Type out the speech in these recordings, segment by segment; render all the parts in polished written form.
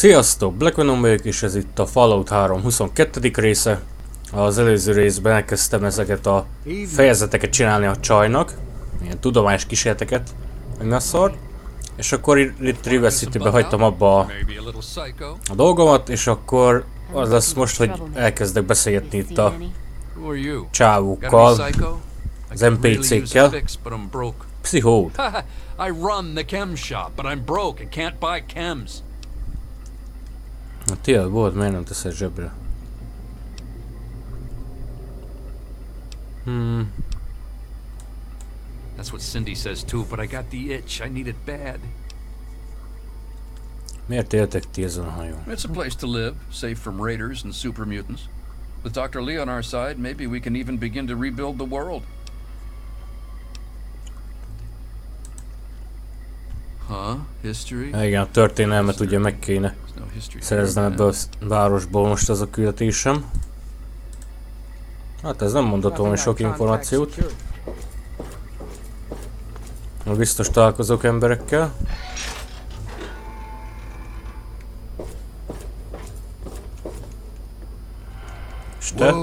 Sziasztok! Blackvenom vagyok, és ez itt a Fallout 3 22. része. Az előző részben elkezdtem ezeket a fejezeteket csinálni a csajnak. Ilyen tudományos kísérleteket, meg mi a szar. És akkor itt Rivet City-be hagytam abba a dolgomat, és akkor az lesz most, hogy elkezdek beszélgetni itt a csávókkal, az NPC-kkel. Pszichót. I run the chem shop, but I'm broke and can't buy chems. A tiéd volt, miért nem teszed zsebre? That's what Cindy says too, but I got the itch. I need it bad. Miért éltek ti ezen a hajón? It's a place to live, safe from raiders and super mutants. With Dr. Lee on our side, maybe we can even begin to rebuild the world. Huh? History? Igen, a történelmet ugye meg kéne szereznem ebből a városból most az a küldetésem. Hát ez nem mondott volna sok információt. Biztos találkozok emberekkel. És te?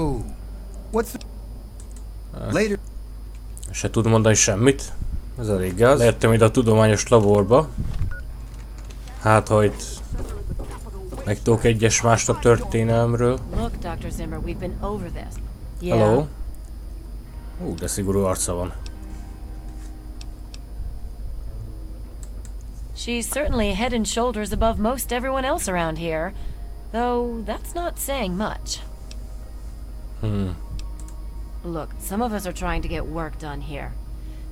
Se tud mondani semmit. Ez elég gáz. Lehettem ide a tudományos laborba. Hát, ha itt megtudok egyes másnap történelmről. Hello. De szigorú arca van. She's certainly head and shoulders above most everyone else around here, though that's not saying much. Look, some of us are trying to get work done here.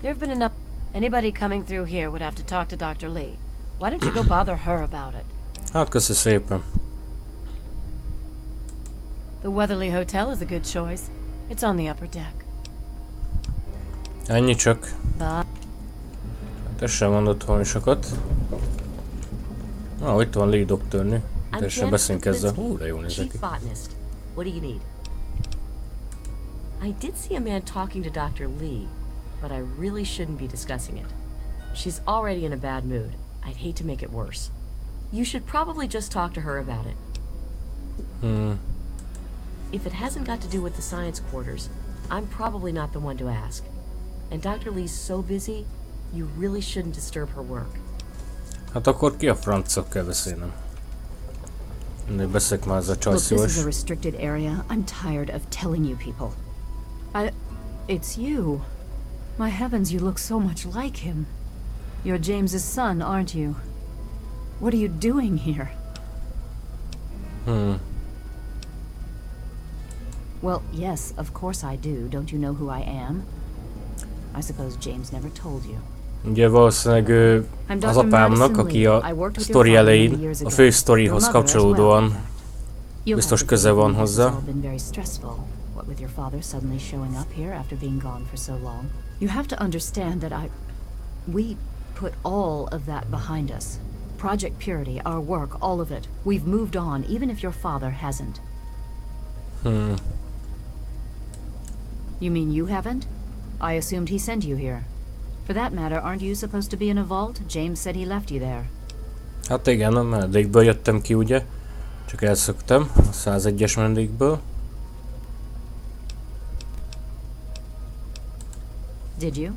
There have been enough. Anybody coming through here would have to talk to Dr. Lee. Why don't you go bother her about it? Hát köszi szépen. The Weatherly Hotel is a good choice. It's on the upper deck. Ennyi csak. Hát ez sem mondott volna sokat. Itt van Lee doktornő. Teljesen beszélünk ezzel. De jól nézek ki. What do you need? I did see a man talking to Dr. Lee, but I really shouldn't be discussing it. She's already in a bad mood. I'd hate to make it worse. You should probably just talk to her about it. If it hasn't got to do with the science quarters, I'm probably not the one to ask. And Dr. Lee's so busy, you really shouldn't disturb her work. Hát akkor ki a francok kell beszélnem? Beszélek már ez a csajszó is. Look, this is a restricted area. I'm tired of telling you people. It's you. My heavens, you look so much like him. You're James's son, aren't you? What are you doing here? Well, yes, of course I do. Don't you know who I am? I suppose James never told you. Ugye valószínűleg az apámnak, aki a sztori elején, a fő sztorihoz kapcsolódóan biztos köze van hozzá. What with your father suddenly showing up here after being gone for so long. You have to understand that we put all of that behind us. Project Purity, our work, all of it. We've moved on, even if your father hasn't. You mean you haven't? I assumed he sent you here. For that matter, aren't you supposed to be in a vault? James said he left you there. Hát igen, a menedékből jöttem ki, ugye? Csak elszöktem a 101-es menedékből. Did you?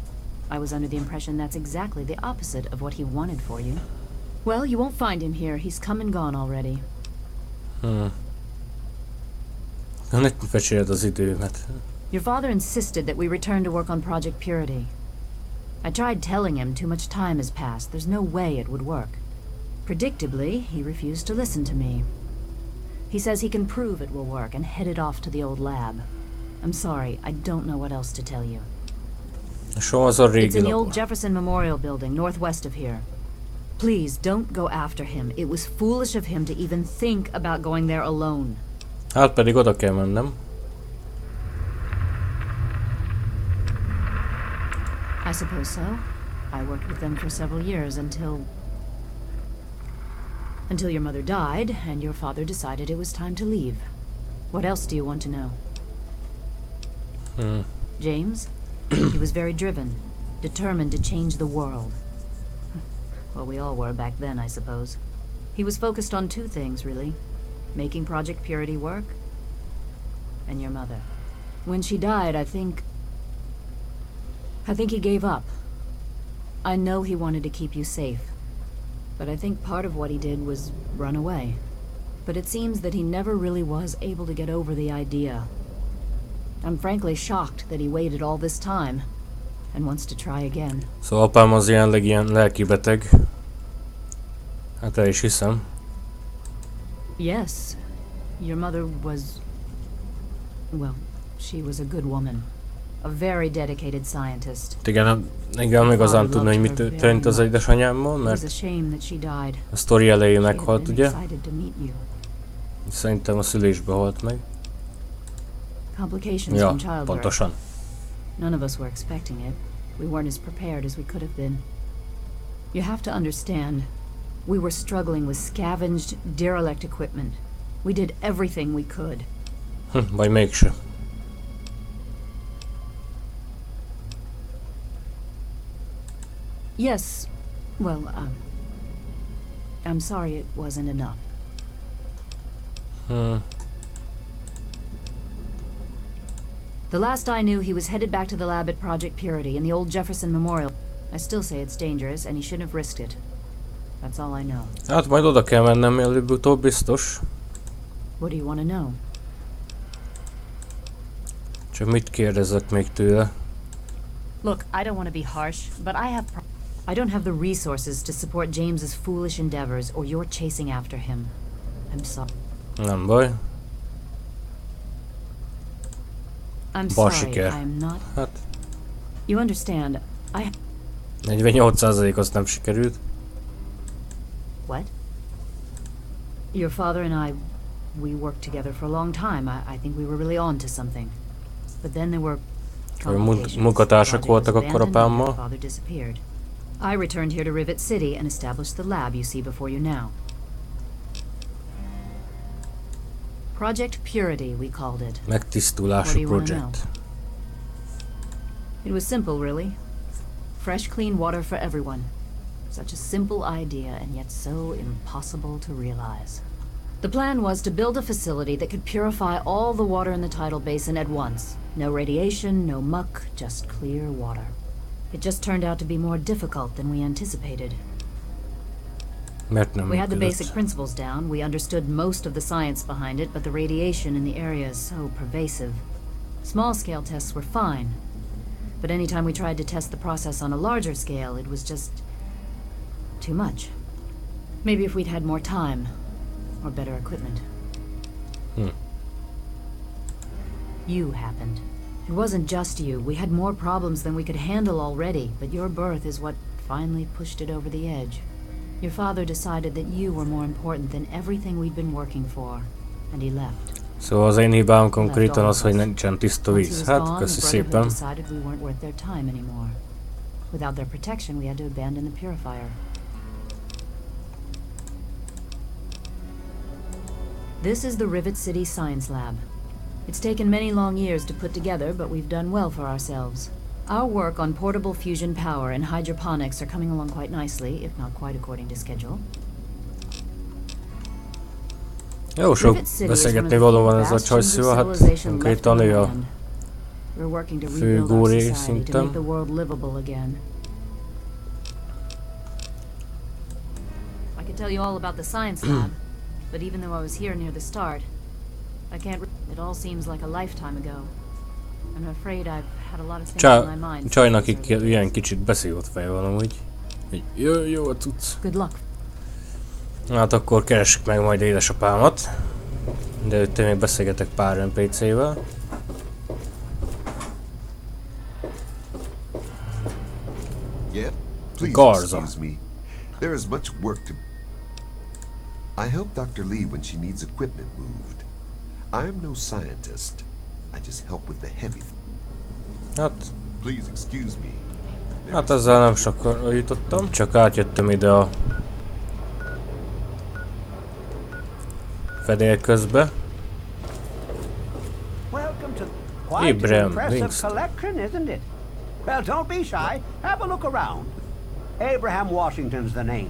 I was under the impression that's exactly the opposite of what he wanted for you. Well, you won't find him here. He's come and gone already. Ne fecséled az időmet. Your father insisted that we return to work on Project Purity. I tried telling him too much time has passed. There's no way it would work. Predictably, he refused to listen to me. He says he can prove it will work and headed off to the old lab. I'm sorry, I don't know what else to tell you. It's in the old Jefferson Memorial Building, northwest of here. Please, don't go after him. It was foolish of him to even think about going there alone. Hát pedig oda kell mennem. I suppose so. I worked with them for several years until your mother died and your father decided it was time to leave. What else do you want to know? James? He was very driven, determined to change the world. Well, we all were back then, I suppose. He was focused on two things, really. Making Project Purity work, and your mother. When she died, I think he gave up. I know he wanted to keep you safe, but I think part of what he did was run away. But it seems that he never really was able to get over the idea. I'm frankly shocked that he waited all this time, and wants to try again. Szóval apám az jelenleg ilyen lelkibeteg. Hát el is hiszem. Yes, your mother was... well, she was a good woman. A very dedicated scientist. Igen, nem igazán tudni, hogy mit történt az édesanyámmal, mert a sztori elején meghalt, ugye? Szerintem a szülésbe halt meg. Ja, pontosan. None of us were expecting it. We weren't as prepared as we could have been. You have to understand, we were struggling with scavenged, derelict equipment. We did everything we could. Vagy mégse. Yes, well, I'm sorry it wasn't enough. The last I knew, he was headed back to the lab at Project Purity in the old Jefferson Memorial. I still say it's dangerous, and he shouldn't have risked it. That's all I know. Hát majd oda kell mennem előbb-utóbb, biztos. What do you want to know? Csak mit kérdezek még tőle? Look, I don't want to be harsh, but I don't have the resources to support James's foolish endeavors, or you're chasing after him. I'm sorry. Nem baj. I'm sorry, I'm not... Hát... You understand, 48% azt nem sikerült. What? Your father and we worked together for a long time. I think we were really on to something. But then there were munkatársak voltak akkor apámmal. Father disappeared. I returned here to Rivet City and established the lab you see before you now. Project Purity, we called it. Megtisztulási project. It was simple, really. Fresh, clean water for everyone. Such a simple idea, and yet so impossible to realize. The plan was to build a facility that could purify all the water in the tidal basin at once. No radiation, no muck, just clear water. It just turned out to be more difficult than we anticipated. We had the basic principles down, we understood most of the science behind it, but the radiation in the area is so pervasive. Small-scale tests were fine, but anytime we tried to test the process on a larger scale, it was just... too much. Maybe if we'd had more time, or better equipment. You happened. It wasn't just you. We had more problems than we could handle already, but your birth is what finally pushed it over the edge. Your father decided that you were more important than everything we'd been working for, and he left. Szóval az én hibám konkrétan az, hogy nincsen tiszta víz. Hát, köszi szépen. Decided we weren't worth their time anymore. Without their protection, we had to abandon the purifier. This is the Rivet City Science Lab. It's taken many long years to put together, but we've done well for ourselves. Our work on portable fusion power and hydroponics are coming along quite nicely, if not quite according to schedule. Jó sok beszélgetni való van ez a csajszűvel, hát konkrétan ő a fő góré szinten. I could tell you all about the science lab, but even though I was here near the start, I can't. It all seems like a lifetime ago. I'm afraid I've had a lot of things in my mind. Csajnak ilyen kicsit beszívott fej van amúgy. Jó a cucc. Good luck. Hát akkor keressük meg majd édesapámat. De előtte még beszélgetek pár NPC-vel. Garza. There is much work to... I help Dr. Lee when she needs equipment moved. I am no scientist. I just help with the heavy... Please excuse me. Hát ezzel nem sokkal jutottam, csak átjöttem ide a fedél közbe. Gépem, Kingston. Well, don't be shy. Have a look around. Abraham Washington's the name.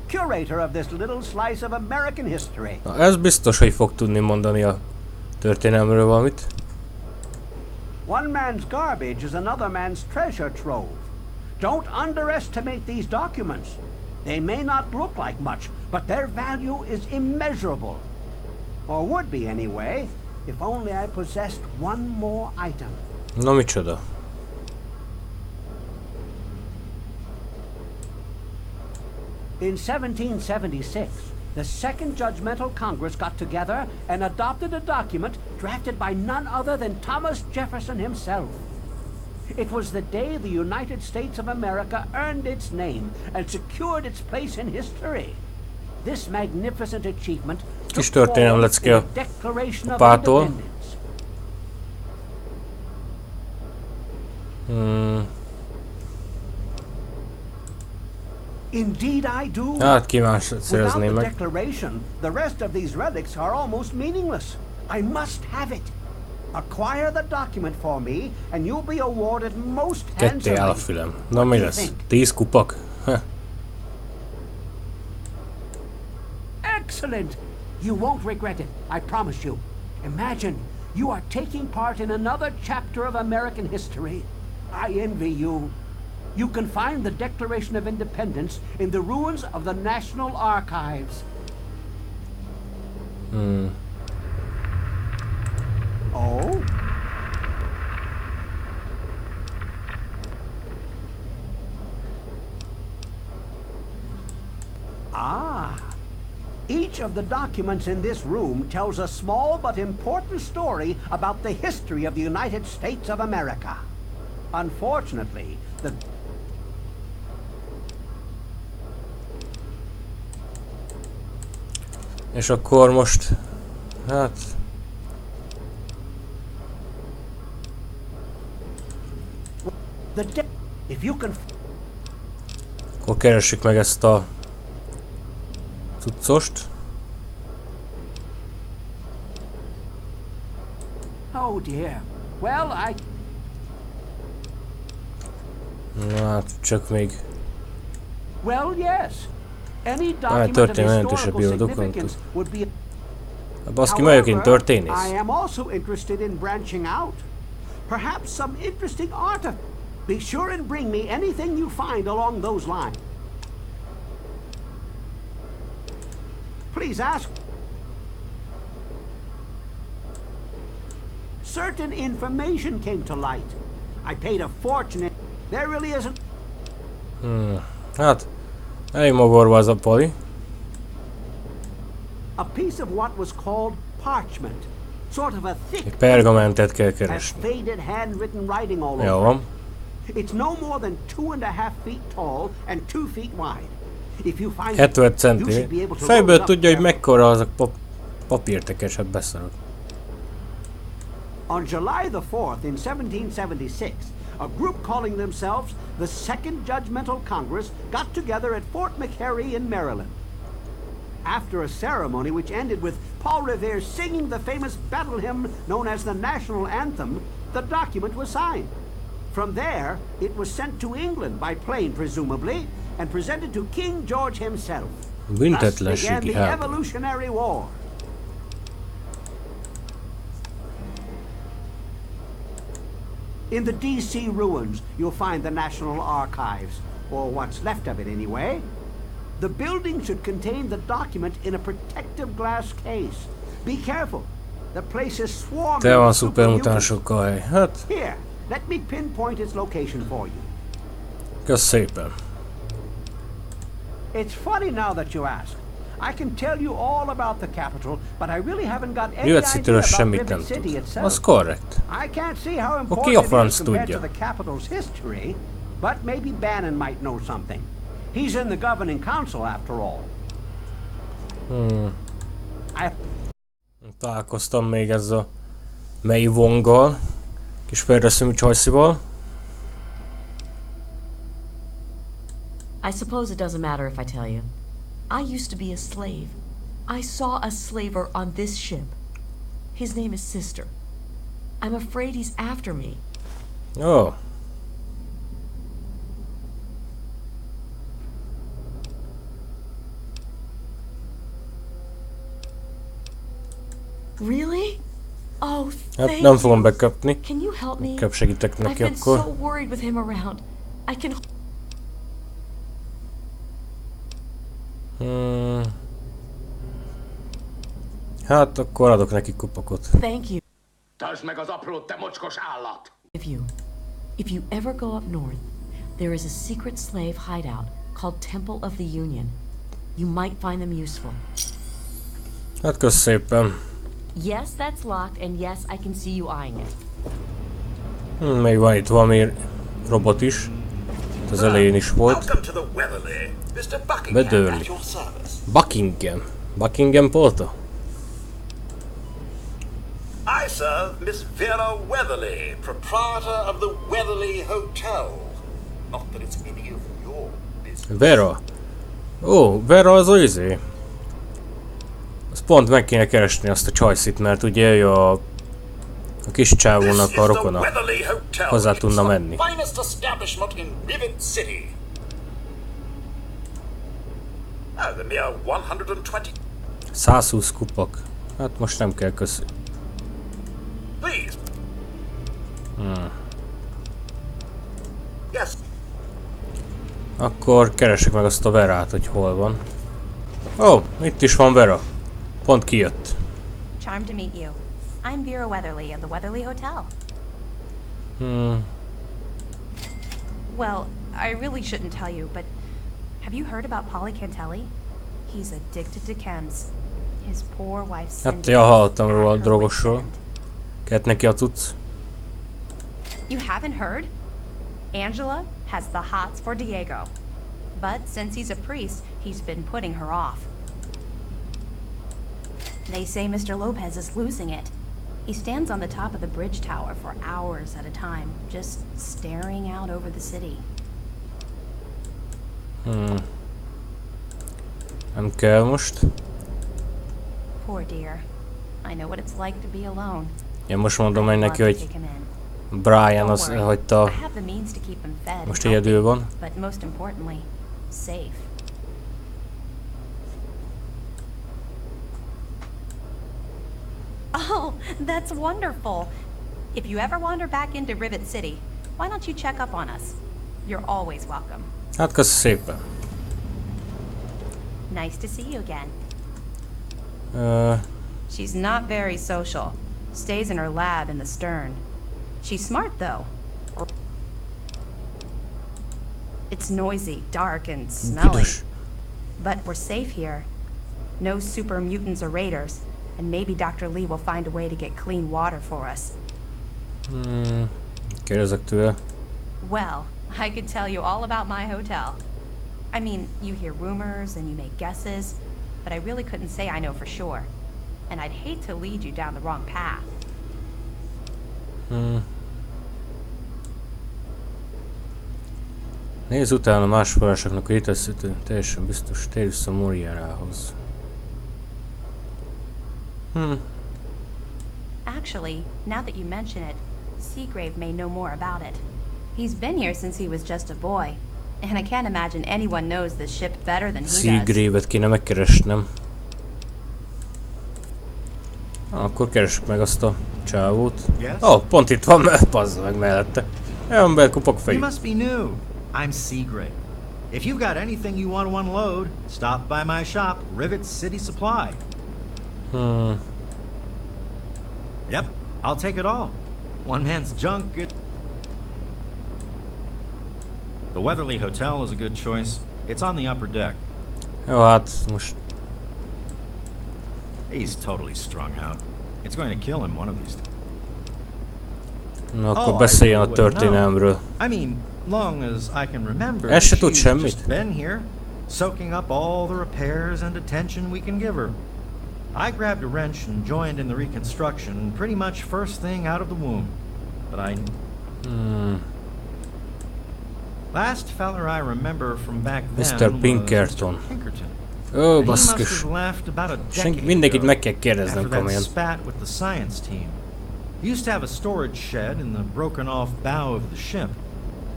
curator of this little slice of American history. Na, ez biztos, hogy fog tudni mondani a történelmről valamit. One man's garbage is another man's treasure trove. Don't underestimate these documents. They may not look like much, but their value is immeasurable. Or would be anyway, if only I possessed one more item. Na micsoda? In 1776, the Second Judgmental Congress got together and adopted a document drafted by none other than Thomas Jefferson himself. It was the day the United States of America earned its name and secured its place in history. This magnificent achievement Kis történelem lecke a apától. Indeed I do. Hát kíván szerezném Without the meg. declaration, the rest of these relics are almost meaningless. I must have it. Acquire the document for me, and you'll be awarded most Ketté áll a handsomely. fülem. Na mi lesz? 10 kupak? Heh. Excellent! You won't regret it, I promise you. Imagine, you are taking part in another chapter of American history. I envy you. You can find the Declaration of Independence in the ruins of the National Archives. Oh? Ah. Each of the documents in this room tells a small but important story about the history of the United States of America. Unfortunately, the És akkor most... Hát... if you can Akkor keressük meg ezt a... cuccost. Oh dear. Well, Na hát csak még... Well, yes. Any történelmi document of jelentősebb historical dokumentum. significance would be. Baszki, vagyok én történész. I am also interested in branching out. Perhaps some interesting artifact. Be sure and bring me anything you find along those lines. Please ask. Certain information came to light. I paid a fortune. There really isn't. Hát... elég magorva az a pali. A piece of what was called parchment. Sort of a thick Pergamentet kell has keresni. faded handwritten writing all Jó over. van. It's no more than 2.5 feet tall and 2 feet wide. If you find 70 it, you should centi. be able to Fejből roll it up tudja, hogy there. mekkora az a papírtekes, hát beszarok. On July the 4th in 1776, a group calling themselves the Second Judgmental Congress got together at Fort McHenry in Maryland. After a ceremony which ended with Paul Revere singing the famous battle hymn known as the National Anthem, the document was signed. From there, it was sent to England by plane, presumably, and presented to King George himself. Thus began Büntetlenségi the háború. Evolutionary War. In the DC ruins, you'll find the National Archives, or what's left of it anyway. The building should contain the document in a protective glass case. Be careful. The place is swarming Te van with szupermutánsokkal hely. Hát, Here, let me pinpoint its location for you. kösz szépen. It's funny now that you ask. I can tell you all about the capital, but I really haven't got any Rivet idea Cityről about semmit Rivet nem City tud. itself. Az korrekt. I can't see how Oké, a important it franc is compared tudja. to the capital's history, but maybe Bannon might know something. He's in the governing council after all. Találkoztam még ezzel a Mei Wonggal, kis fejreszümű csajszival. I suppose it doesn't matter if I tell you. I used to be a slave. I saw a slaver on this ship. His name is Sister. I'm afraid he's after me. Ó. Really? Oh, Hát thank nem fogom you. beköpni. Can you help me? Inkább segítek neki I've been akkor. so worried with him around. I can. Hát akkor adok neki kupakot. Thank you. Tartsd meg az aprót, te mocskos állat! If you ever go up north, there is a secret slave hideout called Temple of the Union. You might find them useful. Hát kösz szépen. Yes, that's locked, and yes, I can see you eyeing it. Még van itt valami robot is. Az elején is volt. Bedörli. Buckingham. Buckingham Polta? I serve Miss Vera Weatherly, proprietor of the Weatherly Hotel. Not that it's any of your business. Vera. Ó, Vera az a izé. Azt pont meg kéne keresni azt a csajszit, mert ugye ő a kis csávónak a rokona. Hozzá tudna menni. 120 kupak. Hát most nem kell köszönni. Akkor keresek meg azt a Verát, hogy hol van. Ó, itt is van Vera. Pont kijött. Charmed to meet you. I'm Vera Weatherly of the Weatherly Hotel. Well, I really shouldn't tell you, but have you heard about Polly Cantelli? He's addicted to chems. His poor wife Cindy. Hát ja, hallottam róla a drogosról. Kelt neki a tudsz. You haven't heard? Angela has the hots for Diego. But since he's a priest, he's been putting her off. They say Mr. Lopez is losing it. He stands on the top of the bridge tower for hours at a time, just staring out over the city. Nem kell most. Poor dear. I know what it's like to be alone. Én most mondom meg neki, hogy Brian az hagyta. Most egyedül van. But most importantly, safe. Oh, that's wonderful. If you ever wander back into Rivet City, why don't you check up on us? You're always welcome. Hát kösz szépen. Nice to see you again. She's not very social. Stays in her lab in the stern. She's smart though. It's noisy, dark, and smelly. But we're safe here. No super mutants or raiders. And maybe Dr. Lee will find a way to get clean water for us. Kérdezek tőle. Well, I could tell you all about my hotel. I mean, you hear rumors and you make guesses, but I really couldn't say I know for sure. And I'd hate to lead you down the wrong path. Nézz utána más forrásoknak a hiteszítő, teljesen biztos, térj vissza Moriarához. Actually, now that you mention it, Seagrave may know more about it. He's been here since he was just a boy, and I can't imagine anyone knows this ship better than he does. Seagrave-et kéne megkeresnem. Akkor keressük meg azt a csávót. Oh, pont itt van, pazd meg mellette. Ember kupok fejű. You must be new. I'm Seagrave. If you've got anything you want to unload, stop by my shop, Rivet City Supply. Yep, I'll take it all. One man's junk. The Weatherly Hotel is a good choice. It's on the upper deck. Jó, hát most... He's totally strung out. It's going to kill him one of these days. Na, akkor beszéljen a történelmről. I mean, long as I can remember, Ez se tud she's semmit. just been here, soaking up all the repairs and attention we can give her. I grabbed a wrench and joined in the reconstruction pretty much first thing out of the womb. But I... Last feller I remember from back then Mr. Pinkerton. was Mr. Pinkerton. Ó, He must baszkus. have left about a decade Mindenkit ago, meg kell kérdeznem after that komolyan. spat with the science team. He used to have a storage shed in the broken-off bow of the ship.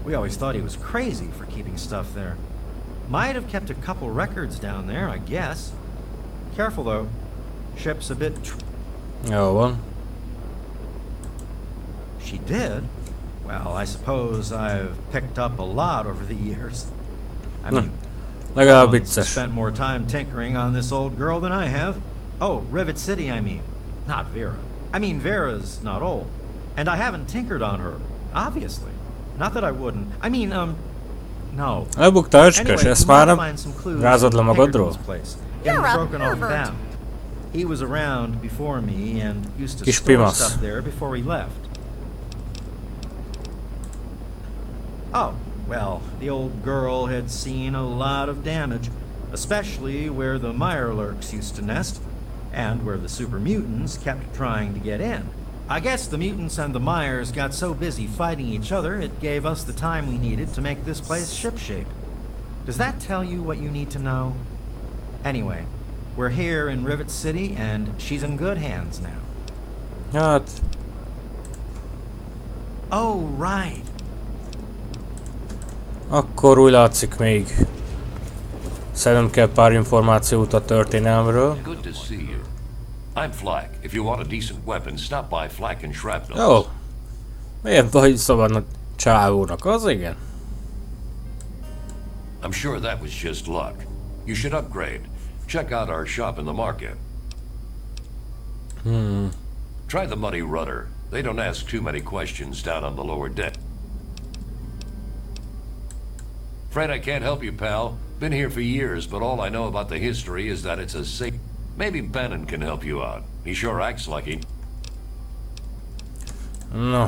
We always thought he was crazy for keeping stuff there. Might have kept a couple records down there, I guess. Careful, though. Ship's a bit... Jó van. She did? Well, I suppose I've picked up a lot over the years. I mean, legalább I've vicces. spent more time tinkering on this old girl than I have. Oh, Rivet City, I mean. Not Vera. I mean, Vera's not old. And I haven't tinkered on her, obviously. Not that I wouldn't. I mean, no. Elbuktál, öcskös, ezt már nem rázod le magadról? You're a pervert. He was around before me and used to Kis store pimasz. stuff there before he left. Oh, well, the old girl had seen a lot of damage, especially where the Mirelurks used to nest, and where the super mutants kept trying to get in. I guess the mutants and the Myers got so busy fighting each other, it gave us the time we needed to make this place shipshape. Does that tell you what you need to know? Anyway, we're here in Rivet City, and she's in good hands now. Hát... Oh, right. Akkor úgy látszik még szednünk kell pár információt a történelmről. Good to see you. I'm Flak. If you want a decent weapon, stop by Flak and Shrapnel. Jó. Miért baj szabad a csávónak? Az igen. I'm sure that was just luck. You should upgrade. Check out our shop in the market. Try the Muddy Rudder. They don't ask too many questions down on the lower deck. Afraid I can't help you, pal. Been here for years, but all I know about the history is that it's a safe... Maybe Bannon can help you out. He sure acts like he... No.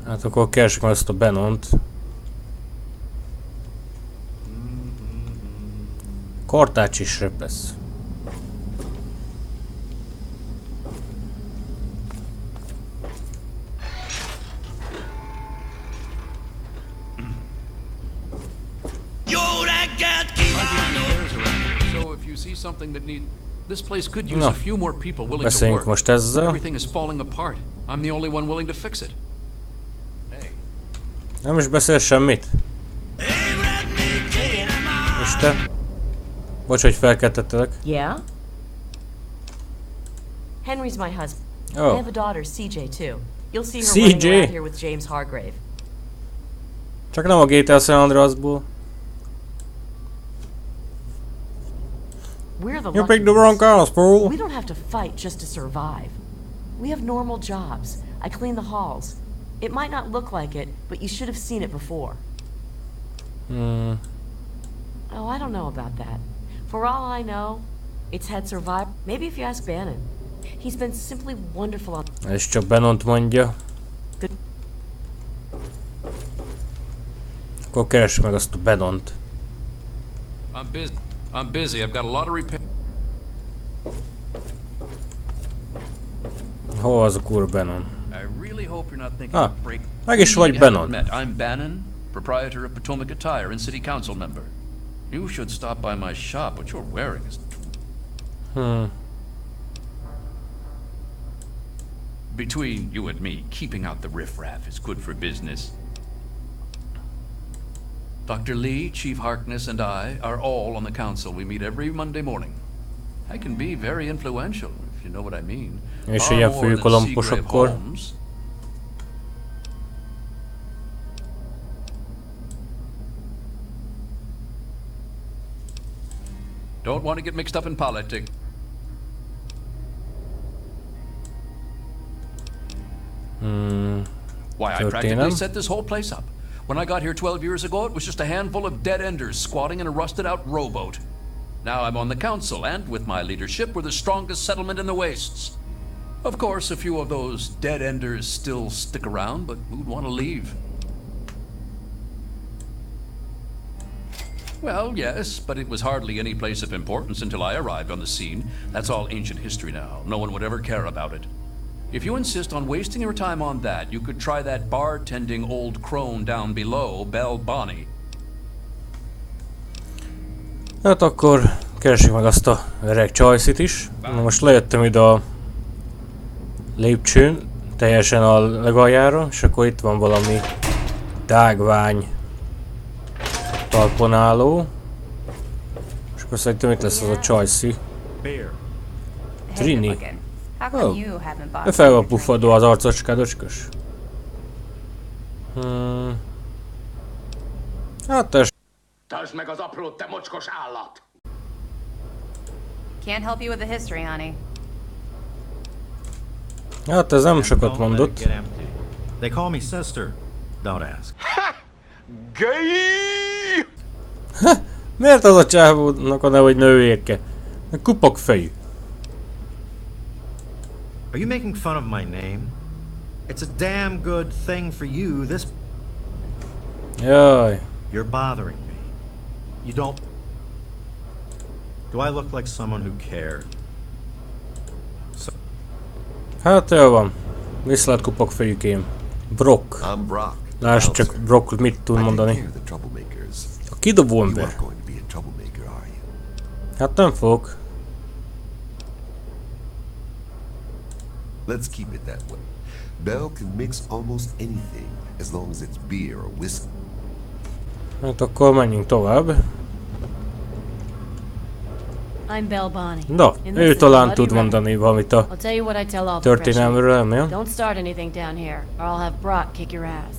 Hát akkor keresik meg ezt a Bannont. Kortács is repesz. So if you see something that needs... This place could use a few more people willing to Beszéljünk work. most ezzel. Everything is falling apart. I'm the only one willing to fix it. Hey. Nem is beszél semmit. És te? Bocs, hogy felkeltettelek. Yeah? Henry's my husband. Oh. I have a daughter, CJ, too. You'll see her CJ? running around here with James Hargrave. Csak nem a GTA San Andreasból. We're the You lucky picked the wrong ones. house, fool. We don't have to fight just to survive. We have normal jobs. I clean the halls. It might not look like it, but you should have seen it before. Oh, I don't know about that. For all I know, it's had survived. Maybe if you ask Bannon. He's been simply wonderful on... És csak Bannont mondja. Good. Akkor keressük meg azt a Bannont. I'm busy. I've got a lot of repair. Hol az a kurva Bannon? I really hope you're not thinking of break. Meg is vagy Bannon. I'm Bannon, proprietor of Potomac Attire and city council member. You should stop by my shop. What you're wearing is... Between you and me, keeping out the riffraff is good for business. Dr. Lee, Chief Harkness, and I are all on the council. We meet every Monday morning. I can be very influential, if you know what I mean. És ilyen főkolompos akkor. Don't want to get mixed up in politics. Why, I practically set this whole place up. When I got here 12 years ago, it was just a handful of dead-enders squatting in a rusted-out rowboat. Now I'm on the council, and with my leadership, we're the strongest settlement in the wastes. Of course, a few of those dead-enders still stick around, but who'd want to leave? Well, yes, but it was hardly any place of importance until I arrived on the scene. That's all ancient history now. No one would ever care about it. If you insist on wasting your time on that, you could try that bartending old crone down below, Belle Bonnie. Hát akkor keresjük meg azt a öreg csajszit is. Na most lejöttem ide a lépcsőn, teljesen a legaljára, és akkor itt van valami dágvány talpon álló. És akkor szerintem itt lesz az a csajszi. Trini. How come you haven't bought fel van puffadva az arcocskát, öcskös. Hát tess. Tartsd meg az aprót, te mocskos állat! Can't help you with the history, honey. Hát ez nem sokat mondott. They call me sister. Don't ask. Gay! Miért az a csávónak a neve, hogy nővérke? Kupak fejű. Are you making fun of my name? It's a damn good thing for you. This. Jaj. You're bothering me. You don't. Do I look like someone who cared? Hát jó van. Viszlát kupak fejükém. Brock. I'm Brock. Lásd csak Brock mit tud mondani. A kidobó ember. Hát nem fogok. Let's keep it that way. Belle can mix almost anything as long as it's beer or whiskey. Hát akkor menjünk tovább. I'm Belle Bonnie. Na, ő talán tud mondani valamit a történelmről, nem? Don't start anything down here, or I'll have Brock kick your ass.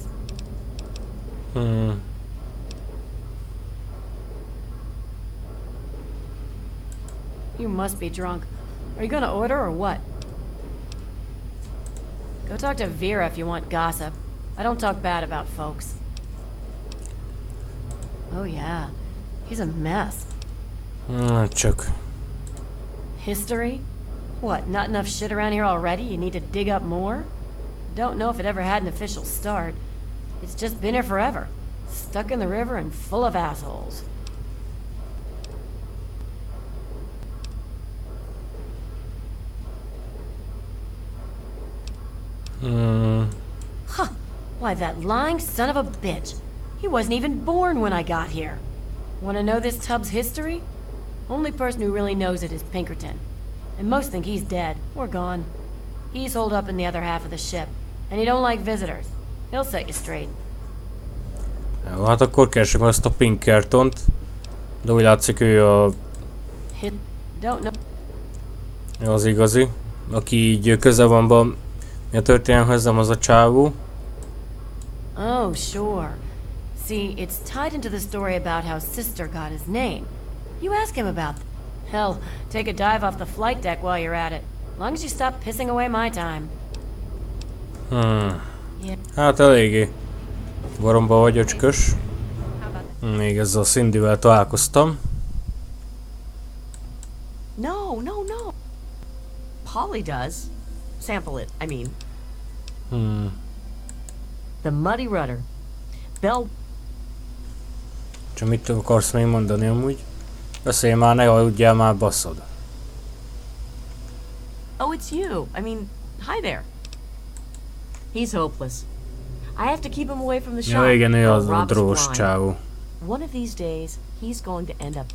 You must be drunk. Are you gonna order or what? Go talk to Vera if you want gossip. I don't talk bad about folks. Oh yeah, he's a mess. Csak. History? What, not enough shit around here already? You need to dig up more? Don't know if it ever had an official start. It's just been here forever. Stuck in the river and full of assholes. Huh. Why, that lying son of a bitch. He wasn't even born when I got here. Wanna know this tub's history? Only person who really knows it is Pinkerton. And most think he's dead, or gone. He's holed up in the other half of the ship. And he don't like visitors. He'll set you straight. Jó, hát akkor keresek azt a Pinkertont. De úgy látszik, ő az igazi. Aki így közel van a történelmhez, nem az a csávó. Oh, sure. See, it's tied into the story about how Sister got his name. You ask him about that. Hell, take a dive off the flight deck while you're at it. As long as you stop pissing away my time. Yeah. Hát eléggé baromba vagy, öcskös. Még ezzel a Cindyvel találkoztam. No. Polly does. Sample it, I mean. The Muddy Rudder. Belle... Csak mit akarsz még mondani amúgy? Beszélj már, ne aludjál már, basszod. Oh, it's you. I mean, hi there. He's hopeless. I have to keep him away from the shop. Ja, igen, ő az a drós csávó. One of these days, he's going to end up...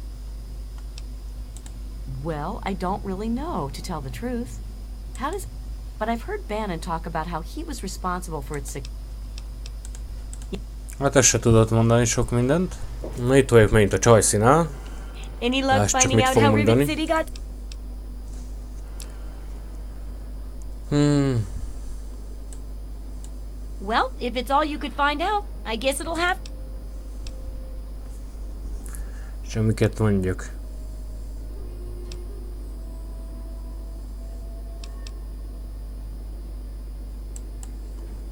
Well, I don't really know, to tell the truth. How does... But I've heard Bannon talk about how he was responsible for its... Hát ezt se tudott mondani sok mindent. Na itt vagyok megint a csajszínál. Lásd csak mit fog mondani. Well, if it's all you could find out, I guess it'll have... Semmiket mondjuk.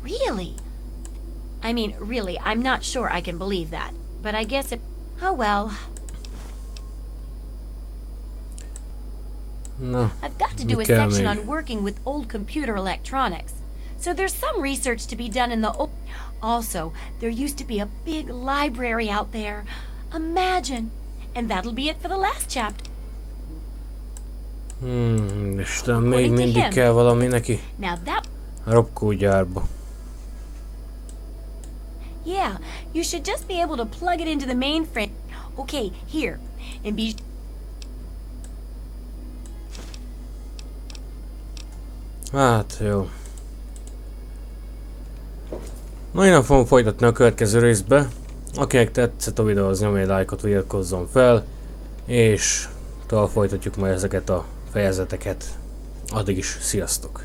Really? I mean, really, I'm not sure I can believe that. But I guess it... Oh well. No. I've got to do a section on working with old computer electronics. So there's some research to be done in the old... Also, there used to be a big library out there. Imagine. And that'll be it for the last chapter. Isten, még mindig kell valami neki. Now that... Robkógyárba. Yeah, you should just be able to plug it into the mainframe. Okay, here. And be... Hát, jó. Na, innen fogom folytatni a következő részbe. Akinek tetszett a videó, az nyomja egy lájkot, iratkozzon fel. És tovább folytatjuk majd ezeket a fejezeteket. Addig is sziasztok!